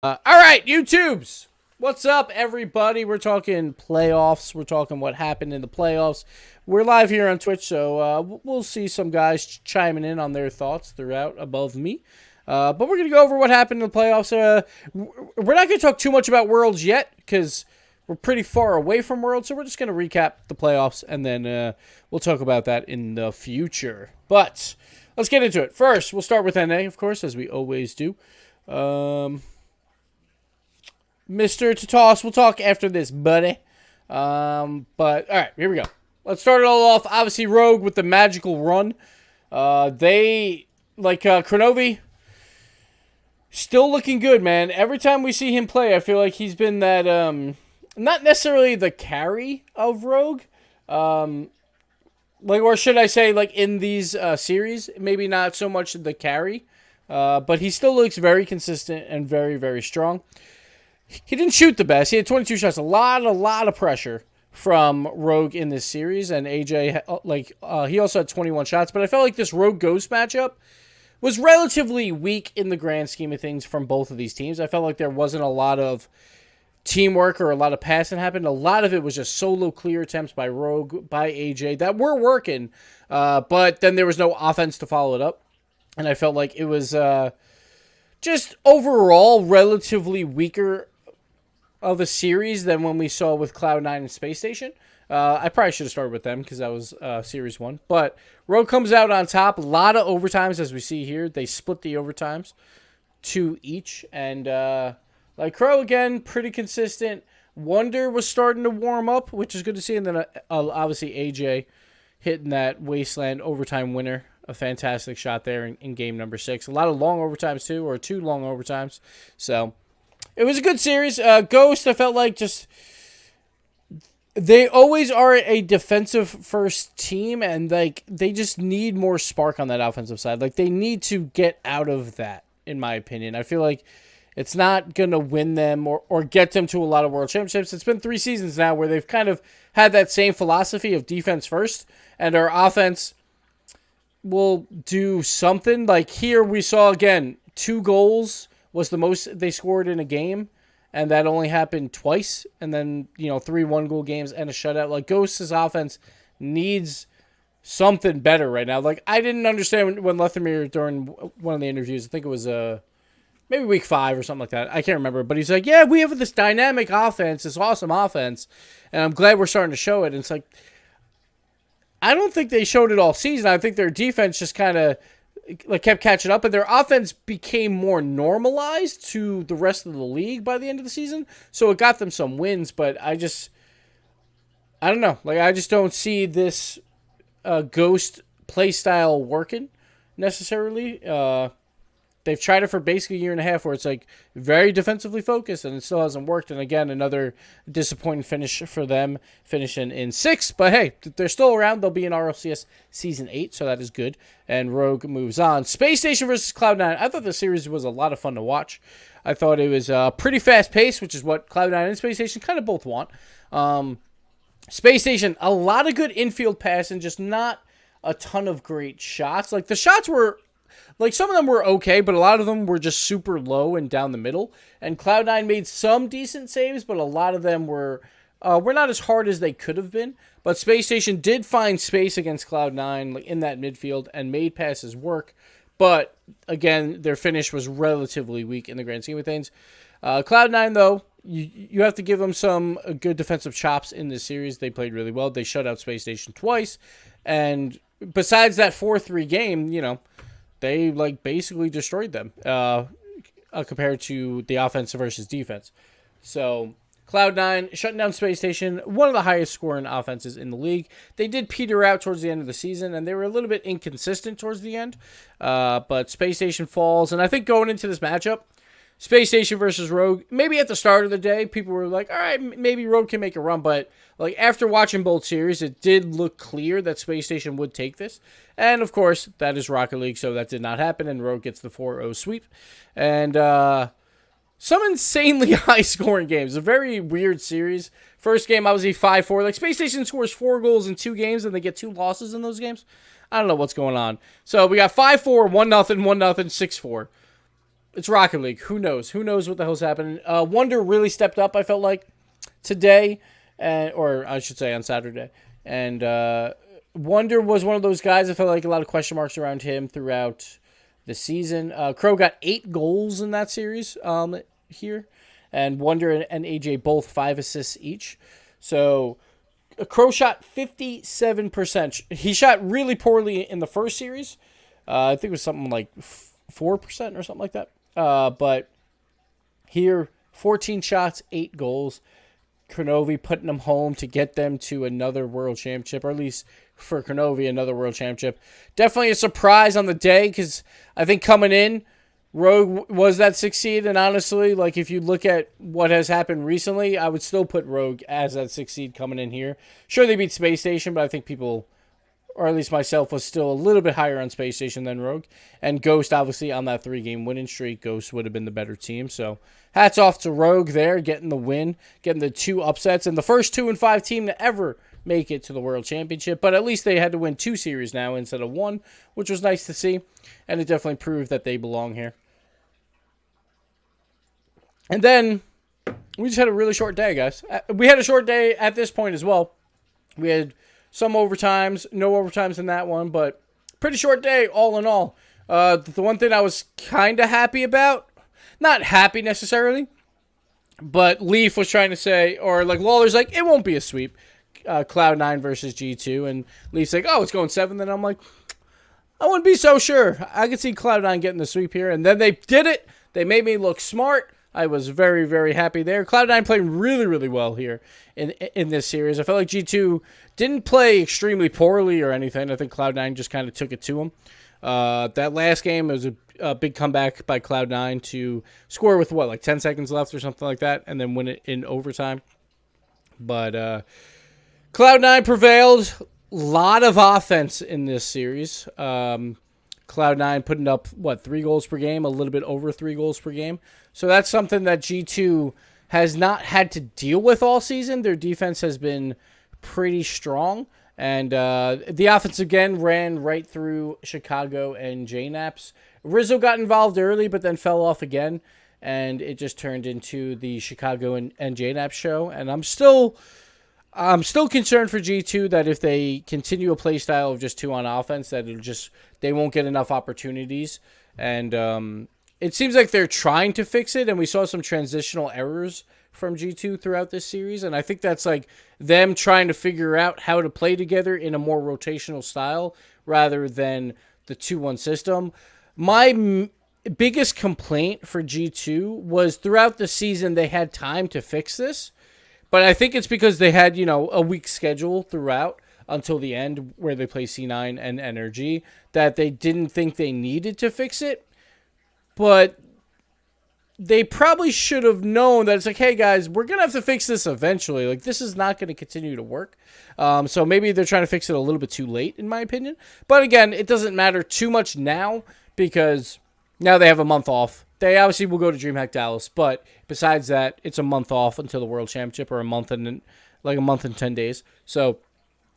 All right, YouTubes. What's up, everybody? We're talking playoffs. We're talking what happened in the playoffs. We're live here on Twitch, so we'll see some guys chiming in on their thoughts throughout above me. But we're going to go over what happened in the playoffs. We're not going to talk too much about Worlds yet because we're pretty far away from Worlds, so we're just going to recap the playoffs, and then we'll talk about that in the future. But let's get into it. First, we'll start with NA, of course, as we always do. Mr. Toss, we'll talk after this, buddy. But, all right, here we go. Let's start it all off. Obviously, Rogue with the magical run. Kronovi, still looking good, man. Every time we see him play, I feel like he's been that, not necessarily the carry of Rogue. Or should I say, in these series, maybe not so much the carry. But he still looks very consistent and very, very strong. He didn't shoot the best. He had 22 shots. A lot of pressure from Rogue in this series. And AJ, he also had 21 shots. But I felt like this Rogue Ghost matchup was relatively weak in the grand scheme of things from both of these teams. I felt like there wasn't a lot of teamwork or a lot of passing happened. A lot of it was just solo clear attempts by Rogue, by AJ that were working. But then there was no offense to follow it up. And I felt like it was just overall relatively weaker of a series than when we saw with Cloud9 and Space Station. I probably should have started with them because that was Series 1. But Rogue comes out on top. A lot of overtimes, as we see here. They split the overtimes, 2 each. And Crow, again, pretty consistent. Wonder was starting to warm up, which is good to see. And then, obviously, AJ hitting that Wasteland overtime winner. A fantastic shot there in game number 6. A lot of long overtimes, too, or 2 long overtimes. So it was a good series. Ghost, I felt like they always are a defensive first team, and they just need more spark on that offensive side. They need to get out of that, in my opinion. I feel like it's not going to win them or get them to a lot of world championships. It's been 3 seasons now where they've kind of had that same philosophy of defense first, and our offense will do something. Here we saw, again, 2 goals was the most they scored in a game, and that only happened twice. And then, 3 1-goal games and a shutout. Ghost's offense needs something better right now. I didn't understand when Lethamyr, during one of the interviews, I think it was maybe week 5 or something like that. I can't remember. But he's like, yeah, we have this dynamic offense, this awesome offense, and I'm glad we're starting to show it. And it's I don't think they showed it all season. I think their defense just kind of kept catching up, and their offense became more normalized to the rest of the league by the end of the season. So it got them some wins, but I don't know. I just don't see this Ghost play style working necessarily. They've tried it for basically a year and a half where it's very defensively focused, and it still hasn't worked. And again, another disappointing finish for them, finishing in 6th. But hey, they're still around. They'll be in Rlcs Season 8, so that is good. And Rogue moves on. Space Station versus Cloud9. I thought the series was a lot of fun to watch. I thought it was pretty fast-paced, which is what Cloud9 and Space Station kind of both want. Space Station, a lot of good infield passing, just not a ton of great shots. The shots were... some of them were okay, but a lot of them were just super low and down the middle. And Cloud9 made some decent saves, but a lot of them were not as hard as they could have been. But Space Station did find space against Cloud9 in that midfield and made passes work. But, again, their finish was relatively weak in the grand scheme of things. Cloud9, though, you have to give them some good defensive chops in this series. They played really well. They shut out Space Station twice. And besides that 4-3 game, they basically destroyed them compared to the offense versus defense. So Cloud9 shutting down Space Station, one of the highest scoring offenses in the league. They did peter out towards the end of the season, and they were a little bit inconsistent towards the end. But Space Station falls, and I think going into this matchup, Space Station versus Rogue, maybe at the start of the day, people were like, all right, maybe Rogue can make a run. But after watching both series, it did look clear that Space Station would take this. And, of course, that is Rocket League, so that did not happen. And Rogue gets the 4-0 sweep. And some insanely high-scoring games. A very weird series. First game, obviously 5-4. Space Station scores 4 goals in 2 games, and they get 2 losses in those games. I don't know what's going on. So we got 5-4, 1-0, 1-0, 6-4. it's Rocket League. Who knows? Who knows what the hell's happening? Wonder really stepped up, I felt like, today, or I should say on Saturday. And Wonder was one of those guys. I felt like a lot of question marks around him throughout the season. Crow got 8 goals in that series here. And Wonder and AJ both 5 assists each. So Crow shot 57%. He shot really poorly in the first series. I think it was something like 4% or something like that. But here, 14 shots, 8 goals. Kronovi putting them home to get them to another world championship, or at least for Kronovi, another world championship. Definitely a surprise on the day, because I think coming in, Rogue was that 6th seed, and honestly, like if you look at what has happened recently, I would still put Rogue as that 6th seed coming in here. Sure, they beat Space Station, but I think people, or at least myself, was still a little bit higher on Space Station than Rogue. And Ghost, obviously, on that 3-game winning streak, Ghost would have been the better team. So hats off to Rogue there, getting the win, getting the 2 upsets, and the first 2-5 team to ever make it to the World Championship. But at least they had to win 2 series now instead of 1, which was nice to see. And it definitely proved that they belong here. And then we just had a really short day, guys. We had a short day at this point as well. We had some overtimes, no overtimes in that one, but pretty short day all in all. The one thing I was kind of happy about, not happy necessarily, but Leaf was trying to say, or like Lawler's like, it won't be a sweep. Cloud9 versus G2, and Leaf's like, oh, it's going 7. And I'm like, I wouldn't be so sure. I could see Cloud9 getting the sweep here, and then they did it. They made me look smart. I was very, very happy there. Cloud9 played really, really well here in this series. I felt like G2 didn't play extremely poorly or anything. I think Cloud9 just kind of took it to them. That last game, it was a big comeback by Cloud9 to score with, like 10 seconds left or something like that, and then win it in overtime. But Cloud9 prevailed. A lot of offense in this series. Cloud9 putting up, 3 goals per game, a little bit over 3 goals per game. So that's something that G2 has not had to deal with all season. Their defense has been pretty strong. And the offense, again, ran right through Chicago and JNAPS. Rizzo got involved early, but then fell off again. And it just turned into the Chicago and JNAPS show. And I'm still concerned for G2 that if they continue a play style of just 2 on offense, that they won't get enough opportunities. And it seems like they're trying to fix it, and we saw some transitional errors from G2 throughout this series, and I think that's like them trying to figure out how to play together in a more rotational style rather than the 2-1 system. My biggest complaint for G2 was throughout the season they had time to fix this, but I think it's because they had, a weak schedule throughout until the end where they play C9 and Energy that they didn't think they needed to fix it. But they probably should have known that it's like, hey, guys, we're going to have to fix this eventually. Like, this is not going to continue to work. So maybe they're trying to fix it a little bit too late, in my opinion. But again, it doesn't matter too much now because now they have a month off. They obviously will go to DreamHack Dallas. But besides that, it's a month off until the World Championship, or a month and 10 days. So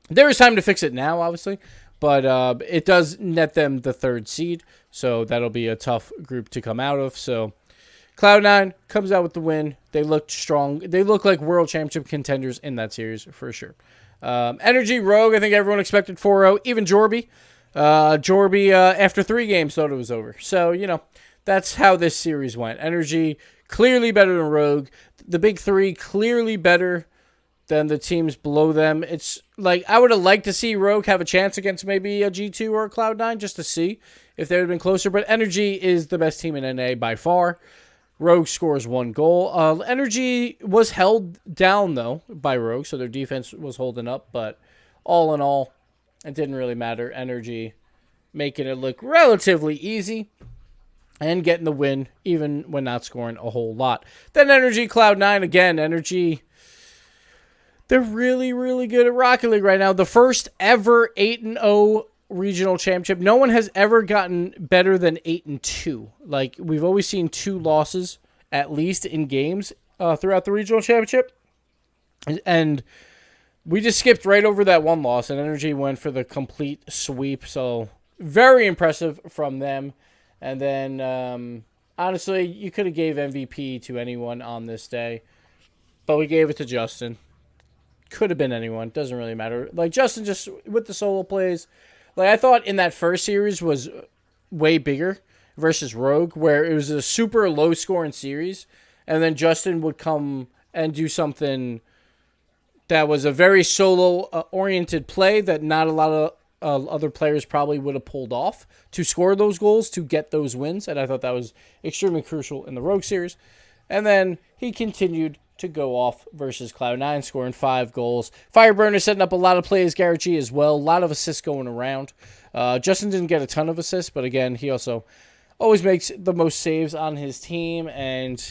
there is time to fix it now, obviously. But it does net them the 3rd seed, so that'll be a tough group to come out of. So Cloud9 comes out with the win. They looked strong. They look like world championship contenders in that series for sure. Energy, Rogue, I think everyone expected 4-0. Even Jorby. Jorby, after 3 games, thought it was over. So, that's how this series went. Energy, clearly better than Rogue. The big 3, clearly better than the teams below them. It's like I would have liked to see Rogue have a chance against maybe a G2 or a Cloud9 just to see if they would have been closer. But Energy is the best team in NA by far. Rogue scores 1 goal. Energy was held down, though, by Rogue, so their defense was holding up. But all in all, it didn't really matter. Energy making it look relatively easy and getting the win, even when not scoring a whole lot. Then Energy, Cloud9, again, Energy, they're really, really good at Rocket League right now. The first ever 8-0 regional championship. No one has ever gotten better than 8-2. Like, we've always seen 2 losses at least in games throughout the regional championship. And we just skipped right over that 1 loss, and Energy went for the complete sweep. So very impressive from them. And then Honestly, you could have gave MVP to anyone on this day, but we gave it to Justin. Could have been anyone. Doesn't really matter. Like, Justin just, with the solo plays, like, I thought in that first series was way bigger versus Rogue, where it was a super low-scoring series, and then Justin would come and do something that was a very solo-oriented play that not a lot of other players probably would have pulled off to score those goals, to get those wins, and I thought that was extremely crucial in the Rogue series. And then he continued to go off versus Cloud9, scoring 5 goals. Fireburner setting up a lot of plays, Garrett G as well. A lot of assists going around. Justin didn't get a ton of assists, but again, he also always makes the most saves on his team. And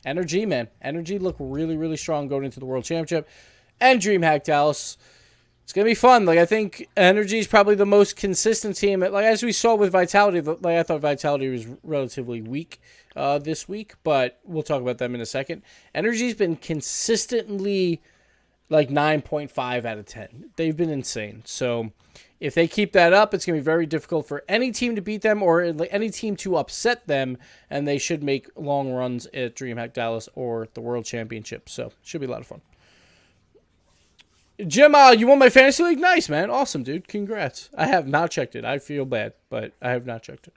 Energy, man. Energy look really, really strong going into the World Championship. And DreamHack Dallas. It's going to be fun. Like, I think Energy is probably the most consistent team. Like, as we saw with Vitality, like, I thought Vitality was relatively weak this week, but we'll talk about them in a second. Energy's been consistently like 9.5 out of 10. They've been insane. So if they keep that up, it's going to be very difficult for any team to beat them or any team to upset them, and they should make long runs at DreamHack Dallas or the World Championship. So it should be a lot of fun. Jim, you won my fantasy league? Nice, man. Awesome, dude. Congrats. I have not checked it. I feel bad, but I have not checked it.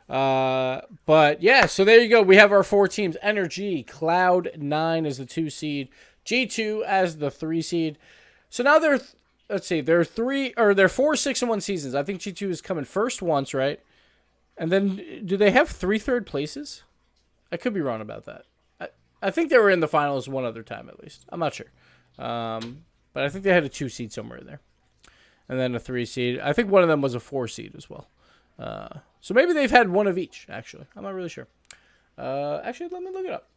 But yeah, so there you go. We have our 4 teams. Energy, Cloud9 as the 2 seed, G2 as the 3 seed. So now they're 4 6-1 seasons. I think G2 is coming first once, right? And then do they have 3 third places? I could be wrong about that. I think they were in the finals one other time at least. I'm not sure. But I think they had a 2 seed somewhere in there. And then a 3 seed. I think one of them was a 4 seed as well. So maybe they've had one of each, actually. I'm not really sure. Actually, let me look it up.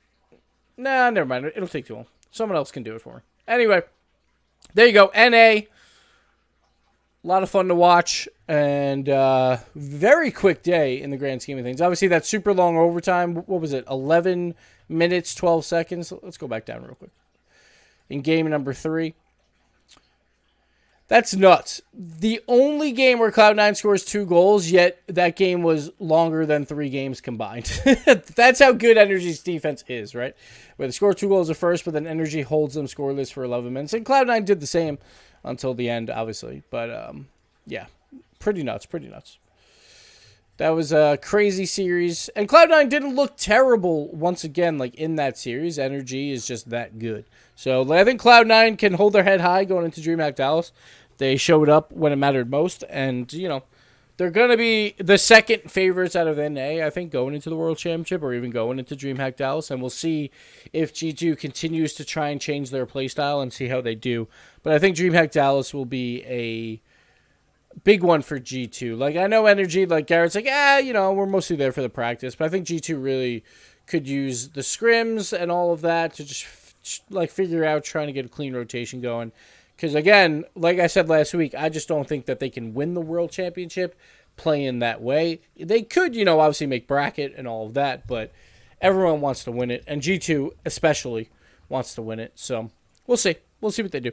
Nah, never mind. It'll take too long. Someone else can do it for me. Anyway, there you go. NA. A lot of fun to watch. And very quick day in the grand scheme of things. Obviously, that super long overtime. What was it? 11 minutes, 12 seconds. Let's go back down real quick. In game number 3. That's nuts. The only game where Cloud9 scores 2 goals, yet that game was longer than 3 games combined. That's how good Energy's defense is, right? Where they score 2 goals at first, but then Energy holds them scoreless for 11 minutes. And Cloud9 did the same until the end, obviously. But, yeah, pretty nuts. That was a crazy series. And Cloud9 didn't look terrible once again, like in that series. Energy is just that good. So I think Cloud9 can hold their head high going into DreamHack Dallas. They showed up when it mattered most. And, you know, they're going to be the second favorites out of NA, I think, going into the World Championship or even going into DreamHack Dallas. And we'll see if G2 continues to try and change their play style and see how they do. But I think DreamHack Dallas will be a big one for G2. Like, I know Energy, like Garrett's like, you know, we're mostly there for the practice. But I think G2 really could use the scrims and all of that to just like figure out trying to get a clean rotation going. Because again, like I said last week, I just don't think that they can win the World Championship playing that way. They could, you know, obviously make bracket and all of that, but everyone wants to win it. And G2 especially wants to win it. So we'll see. We'll see what they do.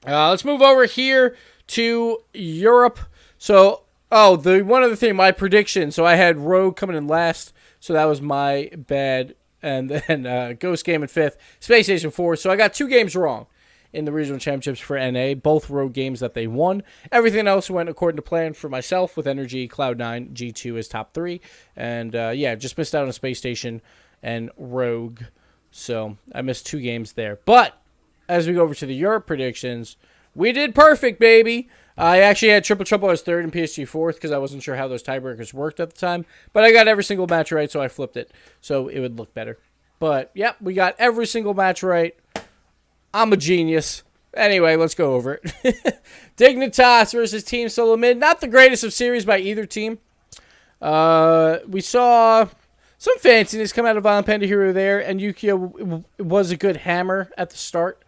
Let's move over here to Europe. So, the one other thing, my prediction. So I had Rogue coming in last, so that was my bad. And then Ghost Game in 5th, Space Station 4th. So I got 2 games wrong in the regional championships for NA, both Rogue games that they won. Everything else went according to plan for myself with Energy, Cloud9, G2 as top 3. And, just missed out on Space Station and Rogue. So I missed 2 games there. But as we go over to the Europe predictions, we did perfect, baby. I actually had Triple as 3rd and PSG 4th because I wasn't sure how those tiebreakers worked at the time. But I got every single match right, so I flipped it so it would look better. But, yep, we got every single match right. I'm a genius. Anyway, let's go over it. Dignitas versus Team Solo Mid. Not the greatest of series by either team. We saw some fanciness come out of Violent Panda here or there, and Yukio was a good hammer at the start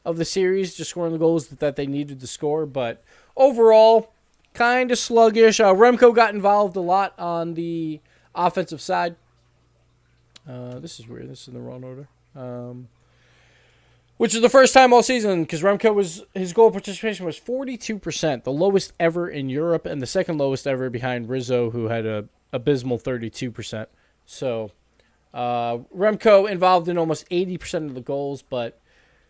of the series, just scoring the goals that they needed to score. But overall, kind of sluggish. Remco got involved a lot on the offensive side. This is weird. This is in the wrong order. Which is the first time all season, because Remco his goal participation was 42%, the lowest ever in Europe, and the second lowest ever behind Rizzo, who had a abysmal 32%. So Remco involved in almost 80% of the goals, but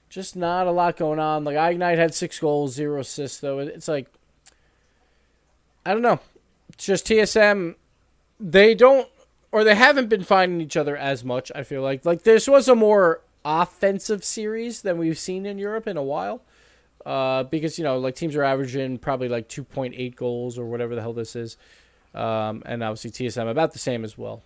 just not a lot going on. Like Ignite had 6 goals, 0 assists, though. It's like, I don't know. It's just TSM. They don't, or they haven't been finding each other as much, I feel like. Like, this was a more offensive series than we've seen in Europe in a while. Because, like, teams are averaging probably like 2.8 goals or whatever the hell this is. And obviously TSM about the same as well.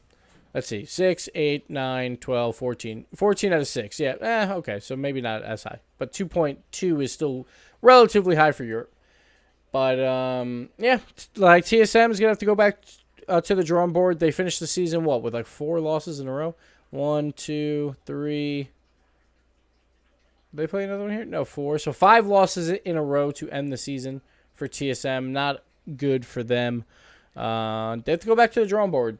Let's see. 6, 8, 9, 12, 14. 14 out of 6. Yeah. Okay. So maybe not as high. But 2.2 is still relatively high for Europe. But, yeah. Like, TSM is going to have to go back to the drawing board. They finished the season, with like 4 losses in a row? 1, 2, 3. They play another one here? No, 4. So 5 losses in a row to end the season for TSM. Not good for them. They have to go back to the drawing board.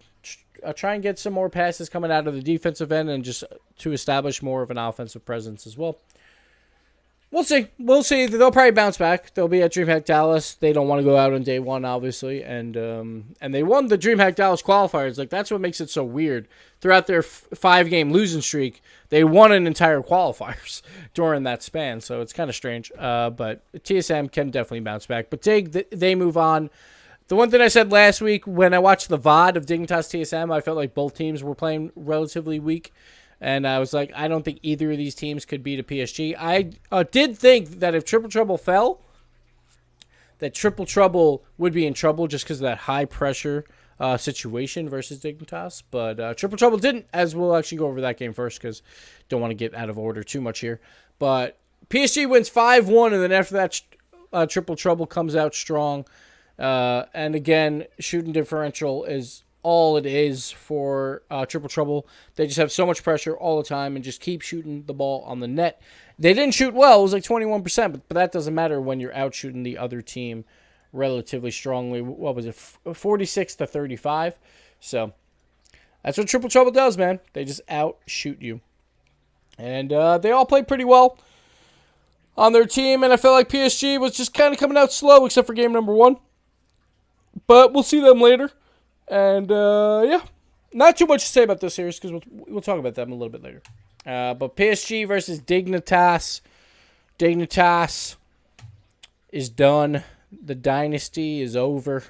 Try and get some more passes coming out of the defensive end and just to establish more of an offensive presence as well. We'll see. They'll probably bounce back. They'll be at DreamHack Dallas. They don't want to go out on day one, obviously. And they won the DreamHack Dallas qualifiers. Like, that's what makes it so weird. Throughout their 5-game losing streak, they won an entire qualifiers during that span. So it's kind of strange. But TSM can definitely bounce back. But they move on. The one thing I said last week when I watched the VOD of Dignitas TSM, I felt like both teams were playing relatively weak. And I was like, I don't think either of these teams could beat a PSG. I did think that if Triple Trouble fell, that Triple Trouble would be in trouble just because of that high-pressure situation versus Dignitas. But Triple Trouble didn't, as we'll actually go over that game first because don't want to get out of order too much here. But PSG wins 5-1, and then after that, Triple Trouble comes out strong. And again, shooting differential is all it is for Triple Trouble. They just have so much pressure all the time and just keep shooting the ball on the net. They didn't shoot well. It was like 21%, but that doesn't matter when you're out shooting the other team relatively strongly. What was it? 46-35. So that's what Triple Trouble does, man. They just outshoot you. And they all played pretty well on their team, and I felt like PSG was just kind of coming out slow except for game number 1. But we'll see them later. And, yeah, not too much to say about this series because we'll talk about them a little bit later. But PSG versus Dignitas. Dignitas is done. The dynasty is over.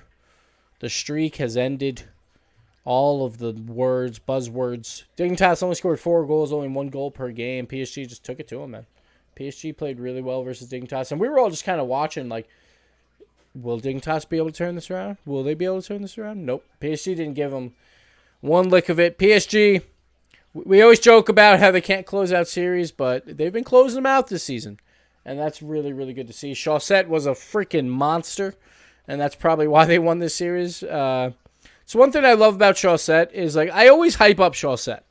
The streak has ended. All of the buzzwords. Dignitas only scored 4 goals, only 1 goal per game. PSG just took it to them, man. PSG played really well versus Dignitas. And we were all just kind of watching, like, will Dignitas be able to turn this around? Will they be able to turn this around? Nope. PSG didn't give them one lick of it. PSG, we always joke about how they can't close out series, but they've been closing them out this season. And that's really, really good to see. Chaussette was a freaking monster, and that's probably why they won this series. So one thing I love about Chaussette is, like, I always hype up Chaussette.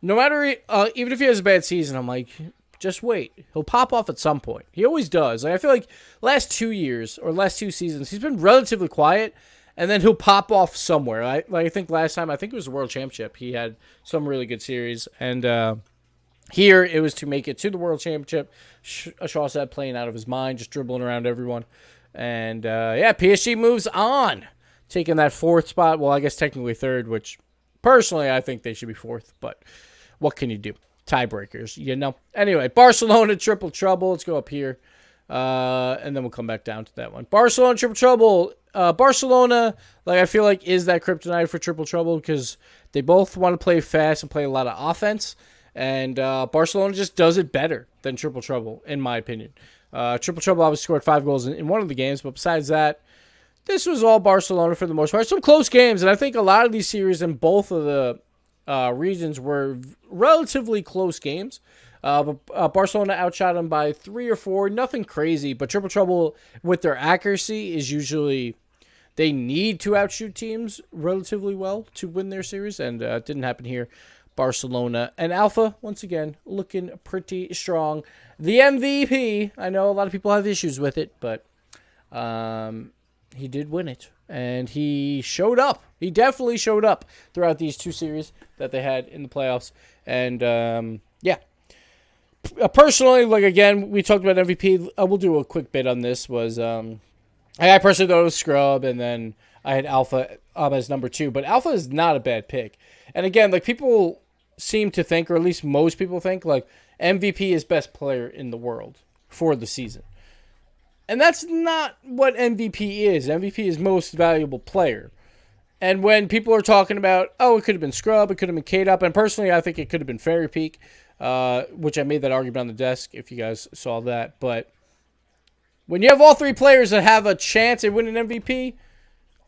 No matter, even if he has a bad season, I'm like, just wait. He'll pop off at some point. He always does. Like, I feel like last 2 years or last 2 seasons, he's been relatively quiet, and then he'll pop off somewhere. I think last time, I think it was the World Championship, he had some really good series. And here, it was to make it to the World Championship. Chaussette playing out of his mind, just dribbling around everyone. And, yeah, PSG moves on, taking that 4th spot. Well, I guess technically 3rd, which personally I think they should be 4th, but what can you do? Tiebreakers, Anyway, Barcelona, Triple Trouble. Let's go up here. And then we'll come back down to that one. Barcelona, Triple Trouble. Barcelona, like, I feel like is that kryptonite for Triple Trouble because they both want to play fast and play a lot of offense. And Barcelona just does it better than Triple Trouble, in my opinion. Triple Trouble obviously scored 5 goals in one of the games, but besides that, this was all Barcelona for the most part. Some close games, and I think a lot of these series in both of the regions were relatively close games. But Barcelona outshot them by 3 or 4. Nothing crazy, but Triple Trouble with their accuracy is usually they need to outshoot teams relatively well to win their series, and it didn't happen here. Barcelona and Alpha, once again, looking pretty strong. The MVP, I know a lot of people have issues with it, but he did win it. And he showed up. He definitely showed up throughout these 2 series that they had in the playoffs. And, yeah. Personally, like, again, we talked about MVP. We'll do a quick bit on this. Was I personally thought it was Scrub, and then I had Alpha as number 2. But Alpha is not a bad pick. And again, like people seem to think, or at least most people think, like MVP is best player in the world for the season. And that's not what MVP is. MVP is most valuable player. And when people are talking about, oh, it could have been Scrub, it could have been K-Dop, and personally, I think it could have been Fairy Peak, which I made that argument on the desk, if you guys saw that. But when you have all 3 players that have a chance at winning MVP,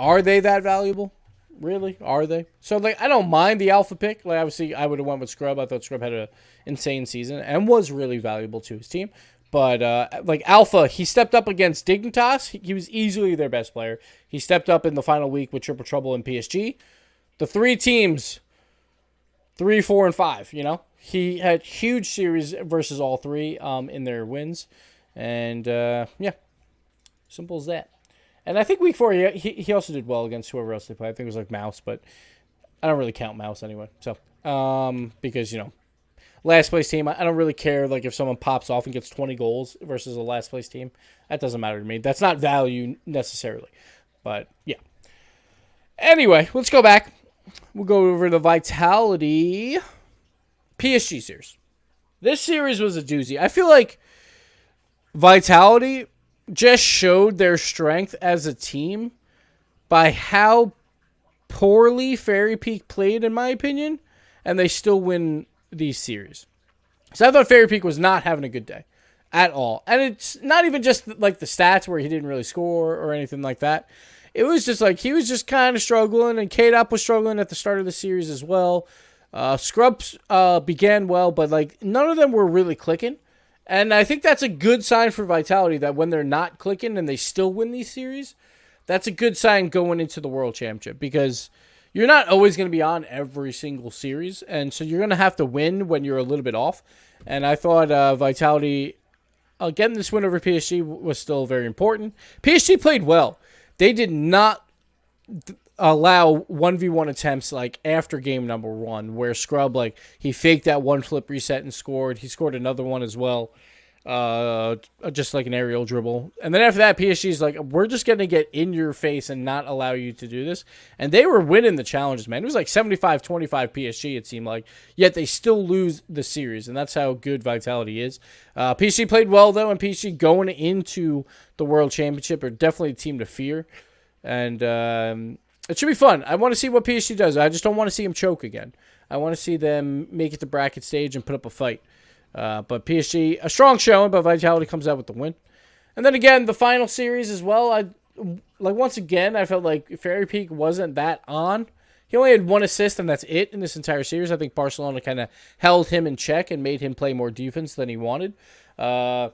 are they that valuable? Really? Are they? So, like, I don't mind the Alpha pick. Like, obviously, I would have went with Scrub. I thought Scrub had an insane season and was really valuable to his team. But, like, Alpha, he stepped up against Dignitas. He was easily their best player. He stepped up in the final week with Triple Trouble and PSG. The 3 teams, 3, 4, and 5, you know? He had huge series versus all 3 in their wins. And, yeah, simple as that. And I think week 4, he also did well against whoever else they played. I think it was like Mouse, but I don't really count Mouse anyway. So, because, you know, last place team, I don't really care like if someone pops off and gets 20 goals versus a last place team. That doesn't matter to me. That's not value necessarily. But, yeah. Anyway, let's go back. We'll go over the Vitality PSG series. This series was a doozy. I feel like Vitality just showed their strength as a team by how poorly Fairy Peak played, in my opinion, and they still win these series. So I thought Fairy Peak was not having a good day at all. And it's not even just like the stats where he didn't really score or anything like that. It was just like he was just kind of struggling, and K-Dop was struggling at the start of the series as well. Scrubs began well, but like none of them were really clicking. And I think that's a good sign for Vitality that when they're not clicking and they still win these series, that's a good sign going into the World Championship because you're not always going to be on every single series. And so you're going to have to win when you're a little bit off. And I thought Vitality, getting this win over PSG was still very important. PSG played well. They did not allow 1v1 attempts like after game number 1 where Scrub, like, he faked that one flip reset and scored. He scored another one as well, just like an aerial dribble. And then after that, PSG's like, we're just going to get in your face and not allow you to do this. And they were winning the challenges, man. It was like 75-25 PSG, it seemed like, yet they still lose the series. And that's how good Vitality is. PSG played well, though, and PSG going into the World Championship are definitely a team to fear. And it should be fun. I want to see what PSG does. I just don't want to see them choke again. I want to see them make it to bracket stage and put up a fight. But PSG, a strong showing, but Vitality comes out with the win. And then again, the final series as well. Once again, I felt like Fairy Peak wasn't that on. He only had 1 assist, and that's it in this entire series. I think Barcelona kind of held him in check and made him play more defense than he wanted. But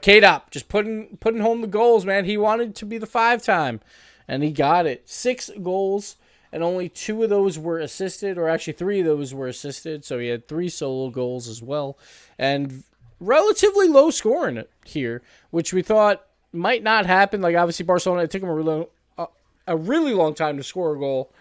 K-Dop just putting home the goals, man. He wanted to be the 5-time. And he got it. 6 goals, and only 2 of those were assisted, or actually 3 of those were assisted. So he had 3 solo goals as well. And relatively low scoring here, which we thought might not happen. Like, obviously, Barcelona, it took them a really long time to score a goal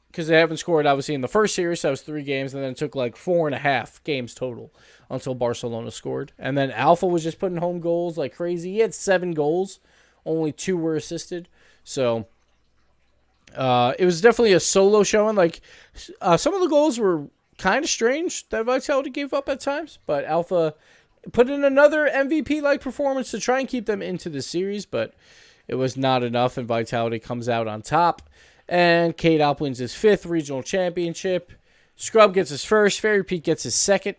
because they haven't scored, obviously, in the first series. So that was 3 games, and then it took like 4.5 games total until Barcelona scored. And then Alpha was just putting home goals like crazy. He had 7 goals. Only 2 were assisted. So, it was definitely a solo showing. Like, some of the goals were kind of strange that Vitality gave up at times, but Alpha put in another MVP-like performance to try and keep them into the series, but it was not enough, and Vitality comes out on top. And K-Dop wins his 5th regional championship. Scrub gets his 1st. Fairy Peak gets his 2nd.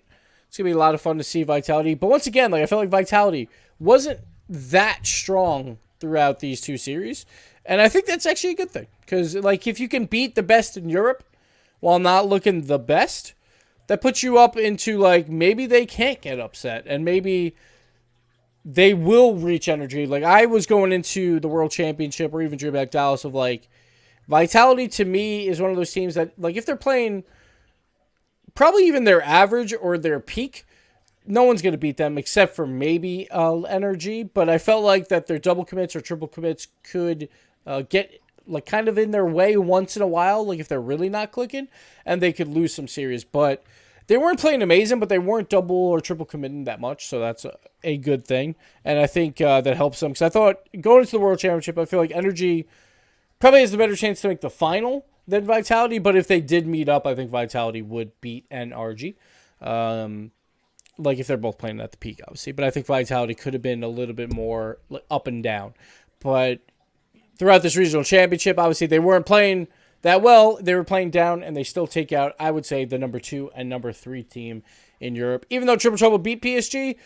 It's going to be a lot of fun to see Vitality. But once again, like, I felt like Vitality wasn't that strong throughout these 2 series. And I think that's actually a good thing. Because, like, if you can beat the best in Europe while not looking the best, that puts you up into, like, maybe they can't get upset. And maybe they will reach energy. Like, I was going into the World Championship or even Drew Back Dallas of, like, Vitality to me is one of those teams that, like, if they're playing probably even their average or their peak, no one's going to beat them except for maybe energy. But I felt like that their double commits or triple commits could get like kind of in their way once in a while, like if they're really not clicking, and they could lose some series. But they weren't playing amazing, but they weren't double or triple committing that much, so that's a good thing. And I think that helps them, because I thought going into the World Championship, I feel like Energy probably has a better chance to make the final than Vitality, but if they did meet up, I think Vitality would beat NRG. Like if they're both playing at the peak, obviously. But I think Vitality could have been a little bit more up and down. But throughout this regional championship, obviously they weren't playing that well. They were playing down, and they still take out, I would say, the number 2 and number 3 team in Europe. Even though Triple Trouble beat PSG,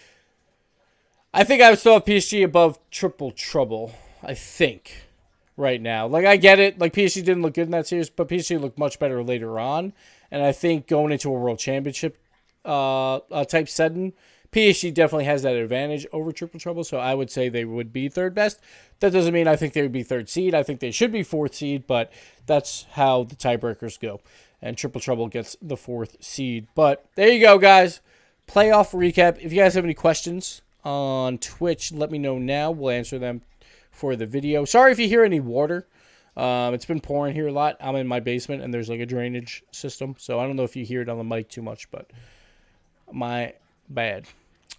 I think I would still have PSG above Triple Trouble, I think, right now. Like, I get it. Like, PSG didn't look good in that series, but PSG looked much better later on. And I think going into a World Championship type setting, PSG definitely has that advantage over Triple Trouble, so I would say they would be third best. That doesn't mean I think they would be third seed. I think they should be fourth seed, but that's how the tiebreakers go. And Triple Trouble gets the fourth seed. But there you go, guys. Playoff recap. If you guys have any questions on Twitch, let me know now. We'll answer them for the video. Sorry if you hear any water. It's been pouring here a lot. I'm in my basement, and there's like a drainage system, so I don't know if you hear it on the mic too much, but my bad.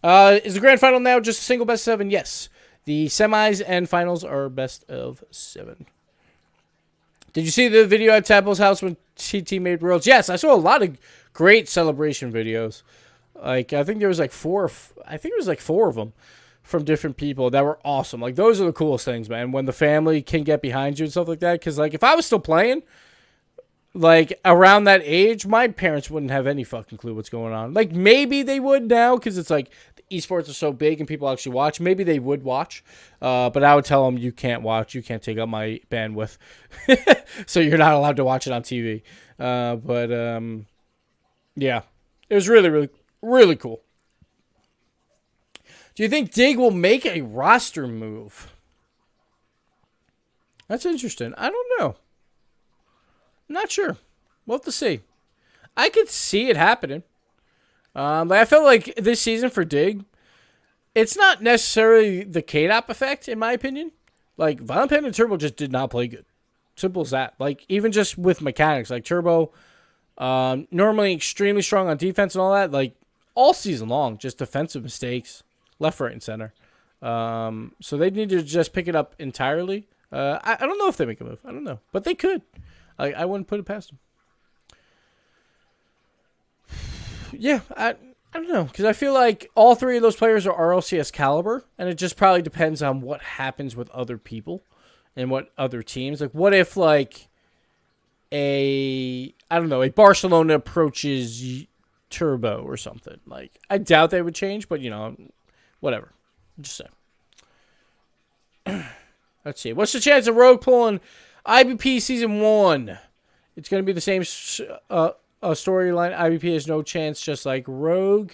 Is the grand final now just a single best 7? Yes. The semis and finals are best of 7. Did you see the video at Table's house when TT made Worlds? Yes, I saw a lot of great celebration videos. Like, I think there was like 4 of them from different people that were awesome. Like, those are the coolest things, man, when the family can get behind you and stuff like that. Because, like, if I was still playing, like, around that age, my parents wouldn't have any fucking clue what's going on. Like, maybe they would now, because it's like, the esports are so big and people actually watch. Maybe they would watch, but I would tell them, you can't watch. You can't take up my bandwidth. So you're not allowed to watch it on TV. Yeah. It was really, really, really cool. Do you think Dig will make a roster move? That's interesting. I don't know. Not sure. We'll have to see. I could see it happening. I felt like this season for Dig, it's not necessarily the K-Dop effect, in my opinion. Like, Violent Panda and Turbo just did not play good. Simple as that. Like, even just with mechanics, like Turbo, normally extremely strong on defense and all that, like, all season long, just defensive mistakes, left, right, and center. So they need to just pick it up entirely. I don't know if they make a move. I don't know. But they could. I wouldn't put it past them. Yeah, I don't know. Because I feel like all 3 of those players are RLCS caliber. And it just probably depends on what happens with other people and what other teams. Like, what if, like, a Barcelona approaches Turbo or something? Like, I doubt they would change, but, you know, whatever. Just saying. Let's see. What's the chance of Rogue pulling IBP Season 1? It's going to be the same storyline. IBP has no chance, just like Rogue.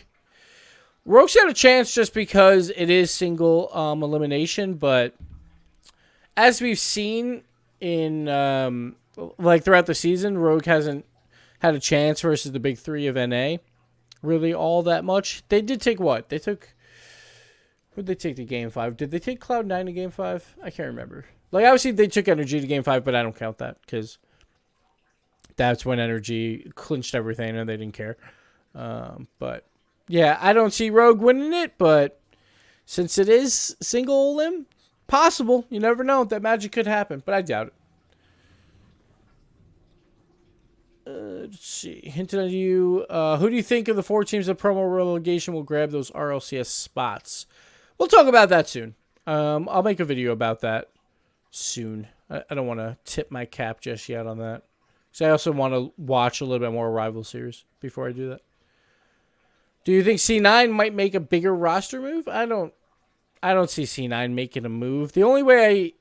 Rogue's got a chance just because it is single elimination, but as we've seen in like throughout the season, Rogue hasn't had a chance versus the big 3 of NA really all that much. They did take what? They took... Who did they take to Game 5? Did they take Cloud9 to Game 5? I can't remember. Like, obviously, they took Energy to Game 5, but I don't count that because that's when Energy clinched everything and they didn't care. But, yeah, I don't see Rogue winning it, but since it is single limb, possible. You never know. That magic could happen, but I doubt it. Let's see. Hinted at you. Who do you think of the 4 teams of promo relegation will grab those RLCS spots? We'll talk about that soon. I'll make a video about that soon. I don't want to tip my cap just yet on that. So I also want to watch a little bit more Rival Series before I do that. Do you think C9 might make a bigger roster move? I don't see C9 making a move. The only way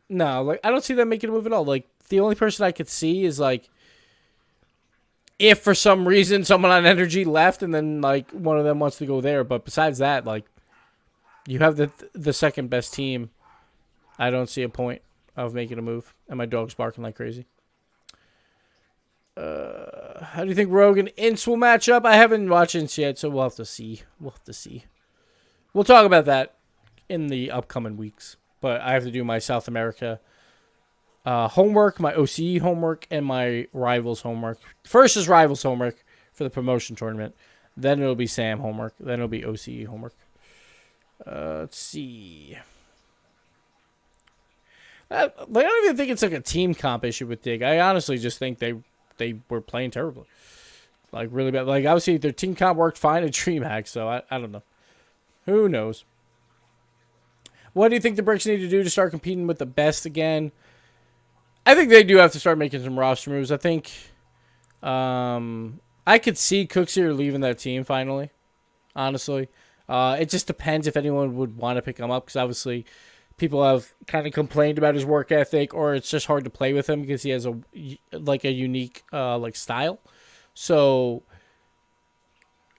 I don't see them making a move at all. Like, the only person I could see is, like, if for some reason someone on Energy left and then, like, one of them wants to go there. But besides that, like, you have the second best team. I don't see a point of making a move. And my dog's barking like crazy. How do you think Rogue and Ince will match up? I haven't watched Ince yet, so we'll have to see. We'll talk about that in the upcoming weeks. But I have to do my South America homework, my OCE homework, and my Rivals homework. First is Rivals homework. for the promotion tournament. Then it'll be Sam homework. Then it'll be OCE homework. Let's see. I don't even think it's like a team comp issue with Dig. I honestly just think they were playing terribly. Like, really bad. Like, obviously, their team comp worked fine at DreamHack, so I don't know. Who knows? What do you think the Bricks need to do to start competing with the best again? I think they do have to start making some roster moves. I think I could see Cooksier leaving that team finally, honestly. It just depends if anyone would want to pick him up, because obviously people have kind of complained about his work ethic, or it's just hard to play with him because he has a unique style. So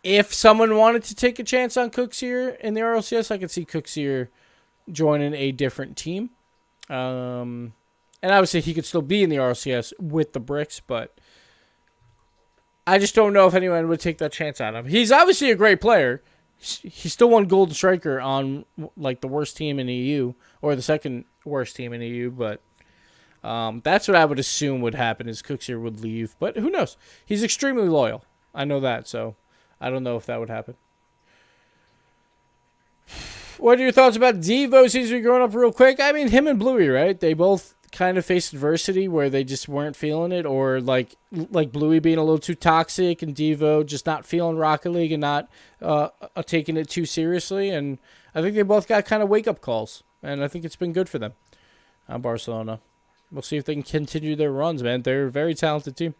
if someone wanted to take a chance on Cooksier in the RLCS, I could see Cooksier joining a different team. And obviously he could still be in the RLCS with the Bricks, but I just don't know if anyone would take that chance on him. He's obviously a great player. He still won Golden Striker on like the worst team in EU, or the second worst team in EU, but that's what I would assume would happen, is Cooksier would leave. But who knows? He's extremely loyal. I know that, so I don't know if that would happen. What are your thoughts about Devo? Seems to be growing up real quick. I mean, him and Bluey, right? They both kind of faced adversity where they just weren't feeling it, or like Bluey being a little too toxic and Devo just not feeling Rocket League and not taking it too seriously. And I think they both got kind of wake-up calls, and I think it's been good for them on Barcelona. We'll see if they can continue their runs, man. They're a very talented team.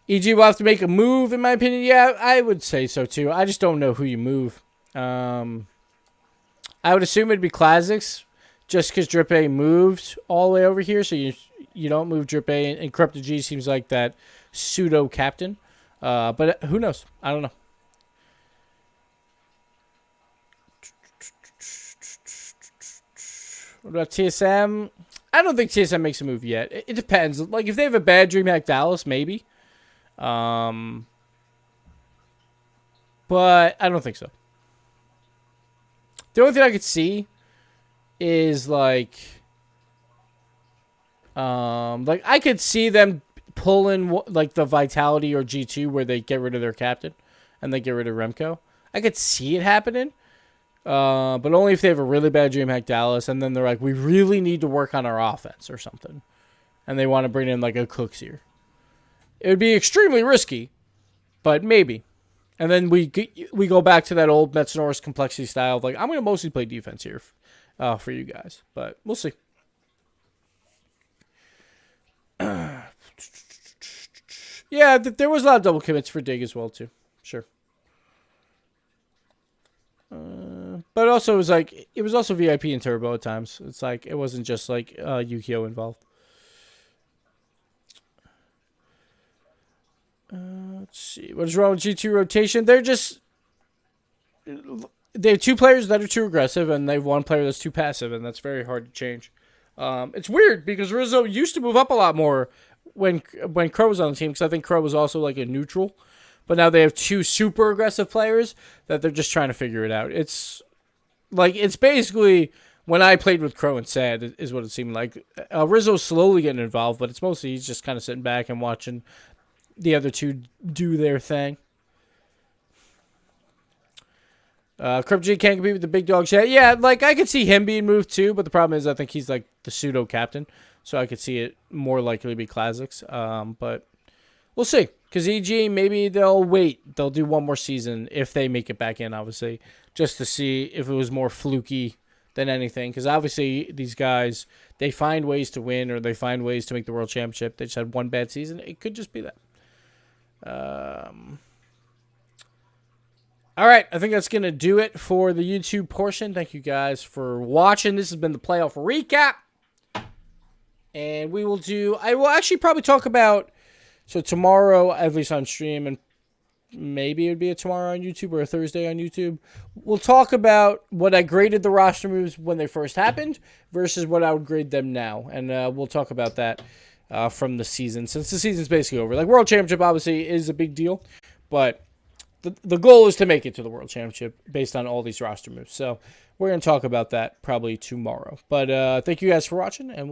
EG will have to make a move, in my opinion. Yeah, I would say so, too. I just don't know who you move. I would assume it'd be Classics, just because Drip A moved all the way over here, so you don't move Drip A, and Corrupted G seems like that pseudo-captain. But who knows? I don't know. What about TSM? I don't think TSM makes a move yet. It depends. Like, if they have a bad DreamHack Dallas, maybe. But I don't think so. The only thing I could see is like I could see them pulling like the Vitality or G2 where they get rid of their captain and they get rid of Remco. I could see it happening. But only if they have a really bad DreamHack Dallas, and then they're like, we really need to work on our offense or something, and they want to bring in like a Cooksier. It would be extremely risky, but maybe. And then we go back to that old Metsonor's complexity style of like, I'm going to mostly play defense here for you guys, but we'll see. Yeah, there was a lot of double commits for Dig as well too. Sure. But also it was also VIP and Turbo at times. It's like it wasn't just like Yukio involved. Let's see. What is wrong with G2 rotation? They have two players that are too aggressive, and they have one player that's too passive, and that's very hard to change. It's weird because Rizzo used to move up a lot more when Crow was on the team, because I think Crow was also like a neutral. But now they have two super aggressive players that they're just trying to figure it out. It's basically when I played with Crow and Sad is what it seemed like. Rizzo's slowly getting involved, but it's mostly he's just kind of sitting back and watching the other two do their thing. Crypt G can't compete with the big dogs yet. Yeah, like I could see him being moved too, but the problem is I think he's like the pseudo captain, so I could see it more likely to be Classics. But we'll see. Because EG, maybe they'll wait. They'll do one more season if they make it back in, obviously, just to see if it was more fluky than anything. Because obviously these guys, they find ways to win or they find ways to make the World Championship. They just had one bad season. It could just be that. All right, I think that's going to do it for the YouTube portion. Thank you guys for watching. This has been the playoff recap. And I will actually probably talk about, so tomorrow, at least on stream, and maybe it would be a tomorrow on YouTube or a Thursday on YouTube, we'll talk about what I graded the roster moves when they first happened versus what I would grade them now. And we'll talk about that from the season, since the season's basically over. Like, World Championship, obviously, is a big deal, but the goal is to make it to the World Championship based on all these roster moves. So we're going to talk about that probably tomorrow. But thank you guys for watching, and we'll